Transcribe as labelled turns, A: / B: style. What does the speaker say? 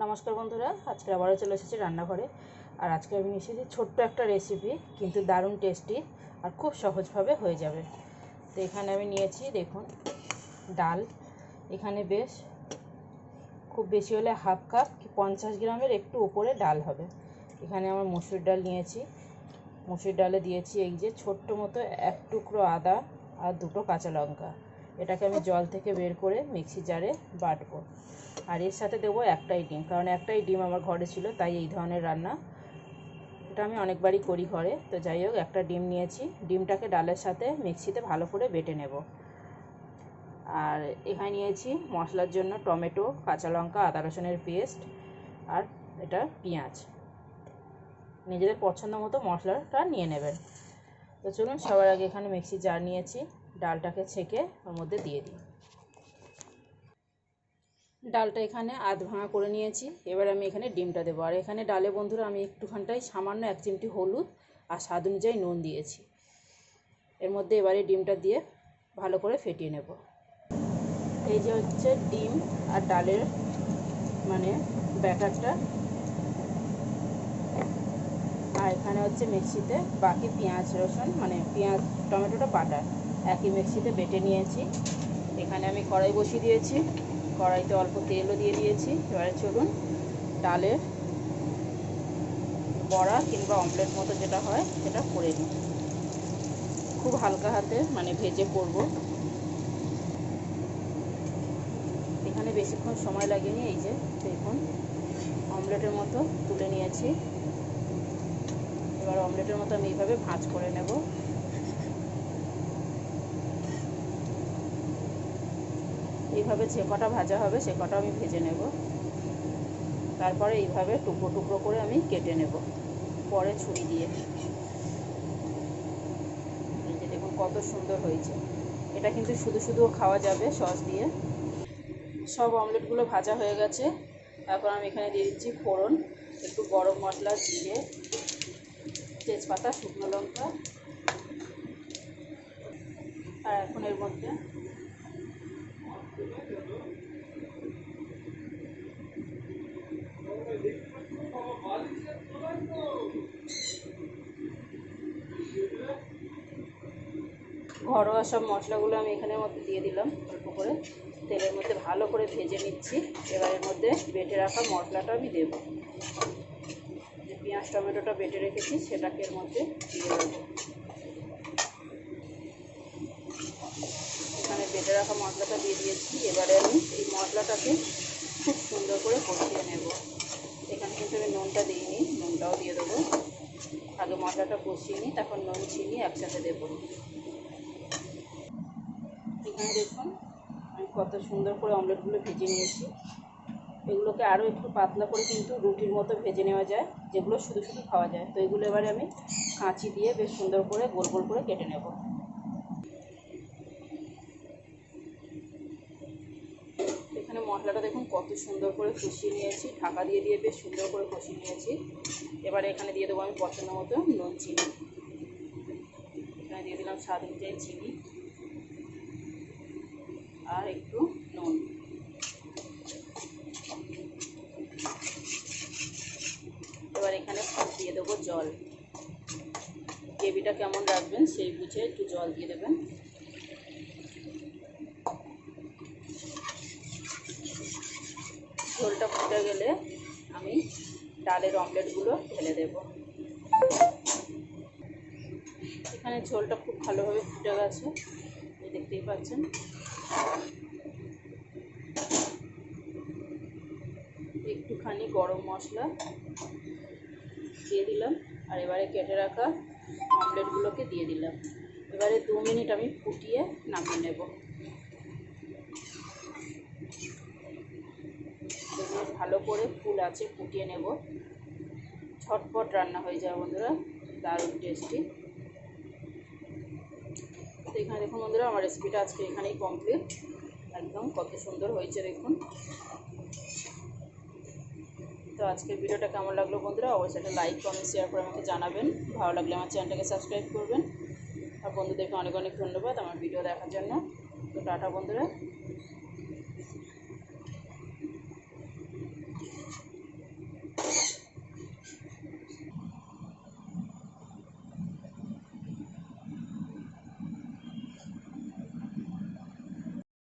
A: নমস্কার বন্ধুরা, আজকে আবারও চলে এসেছি রান্নাঘরে। আর আজকে আমি এসেছি ছোট্ট একটা রেসিপি, কিন্তু দারুণ টেস্টি আর খুব সহজভাবে হয়ে যাবে। তো এখানে আমি নিয়েছি, দেখুন, ডাল। এখানে বেশ খুব বেশি হলে হাফ কাপ কি 50 গ্রামের একটু উপরে ডাল হবে। এখানে আমার মসুর ডাল নিয়েছি। মসুর ডালে দিয়েছি এই যে ছোট্ট মতো এক টুকরো আদা আর দুটো কাঁচা লঙ্কা। এটাকে আমি জল থেকে বের করে মিক্সি জারে বাটবো। আর এর সাথে দেবো একটাই ডিম, কারণ একটাই ডিম আমার ঘরে ছিল, তাই এই ধরনের রান্না এটা আমি অনেকবারই করি ঘরে। তো যাই হোক, একটা ডিম নিয়েছি। ডিমটাকে ডালের সাথে মিক্সিতে ভালো করে বেটে নেব। আর এখানে নিয়েছি মশলার জন্য টমেটো, কাঁচা লঙ্কা, আদা রসুনের পেস্ট আর এটা পেঁয়াজ। নিজেদের পছন্দ মতো মশলাটা নিয়ে নেবেন। তো চলুন, সবার আগে এখানে মিক্সি জার নিয়েছি, ডালটাকে ছেঁকে ওর মধ্যে দিয়ে দিই। ডালটা এখানে আধ ভাঙা করে নিয়েছি। এবার আমি এখানে ডিমটা দেবো। আর এখানে ডালে বন্ধুরা আমি একটুখানটাই সামান্য 1 চিমটি হলুদ আর স্বাদ অনুযায়ী নুন দিয়েছি। এর মধ্যে এবারে ডিমটা দিয়ে ভালো করে ফেটিয়ে নেব। এই যে হচ্ছে ডিম আর ডালের ব্যাটারটা। আর এখানে হচ্ছে মিক্সিতে বাকি পেঁয়াজ রসুন পেঁয়াজ টমেটোটা বাটা একই মিক্সিতে বেটে নিয়েছি। এখানে আমি কড়াই বসিয়ে দিয়েছি, কড়াইতে অল্প তেলও দিয়ে দিয়েছি। এবারে চলুন ডালের বড়া কিংবা অমলেট মতো যেটা হয় সেটা করে নিই। খুব হালকা হাতে ভেজে করব। এখানে বেশিক্ষণ সময় লাগেনি। এই যে দেখুন, অমলেটের মতো তুলে নিয়েছি। এবার অমলেটের মতো আমি এইভাবে ভাঁজ করে নেব। এইভাবে যে কটা ভাজা হবে সে কটা আমি ভেজে নেব। তারপরে এইভাবে টুকরো টুকরো করে আমি কেটে নেব পরে ছুরি দিয়ে। এই যে দেখুন কত সুন্দর হয়েছে। এটা কিন্তু শুধু শুধুও খাওয়া যাবে সস দিয়ে। সব অমলেটগুলো ভাজা হয়ে গেছে। তারপর আমি এখানে দিয়ে দিচ্ছি ফোড়ন, একটু গরম মশলা, জিরে, তেজপাতা, শুকনো লঙ্কা। আর এখন এর মধ্যে ঘরোয়া সব মশলাগুলো আমি এখানের মধ্যে দিয়ে দিলাম। অল্প করে তেলের মধ্যে ভালো করে ভেজে নিচ্ছি। এবার এর মধ্যে বেটে রাখা মশলাটা আমি দেবো। যে পেঁয়াজ টমেটোটা বেটে রেখেছি সেটাকে এর মধ্যে দিয়ে দেবো। এখানে বেটে রাখা মশলাটা দিয়ে দিয়েছি। এবারে আমি এই মশলাটাকে খুব সুন্দর করে কষিয়ে নেব। এখানে কিন্তু আমি নুনটা দিইনি, নুনটাও দিয়ে দেবো। আগে মশলাটা কষিয়ে নিই, তারপর নুন চিনি একসাথে দেবো। এখানে দেখুন আমি কত সুন্দর করে অমলেটগুলো ভেজে নিয়েছি। এগুলোকে আরও একটু পাতলা করে কিন্তু রুটির মতো ভেজে নেওয়া যায়, যেগুলো শুধু শুধু খাওয়া যায়। তো এগুলো এবারে আমি কাঁচি দিয়ে বেশ সুন্দর করে গোল গোল করে কেটে নেব। এখানে মশলাটা দেখুন কত সুন্দর করে কষিয়ে নিয়েছি, ঢাকা দিয়ে দিয়ে বেশ সুন্দর করে কষিয়ে নিয়েছি। এবারে এখানে দিয়ে দেবো আমি পছন্দ মতো নুন চিনি। এখানে দিয়ে দিলাম স্বাদ অনুযায়ী চিনি আর একটু নুন। এবার এখানে দিয়ে দেবো জল। গ্রেভিটা কেমন রাখবেন সেই বুঝে একটু জল দিয়ে দেবেন। ঝোলটা ফুটে গেলে আমি ডালের অমলেটগুলো ঢেলে দেব। এখানে ঝোলটা খুব ভালোভাবে ফুটে গেছে, দেখতেই পাচ্ছেন। একটুখানি গরম মশলা দিয়ে দিলাম। আর এবারে কেটে রাখা অমলেটগুলোকে দিয়ে দিলাম। এবারে 2 মিনিট আমি ফুটিয়ে নামিয়ে নেব। ভালো করে ফুল আছে ফুটিয়ে নেব। ঝটপট রান্না হয়ে যায় বন্ধুরা, দারুণ টেস্টি। তো এখানে দেখুন বন্ধুরা, আমার রেসিপিটা আজকে এখানেই কমপ্লিট। একদম কত সুন্দর হয়েছে দেখুন। তো আজকের ভিডিওটা কেমন লাগলো বন্ধুরা, অবশ্যই একটা লাইক কমেন্ট শেয়ার করে আমাকে জানাবেন। ভালো লাগলে আমার চ্যানেলটাকে সাবস্ক্রাইব করবেন। আর বন্ধুদেরকে অনেক অনেক ধন্যবাদ আমার ভিডিও দেখার জন্য। তো টাটা বন্ধুরা।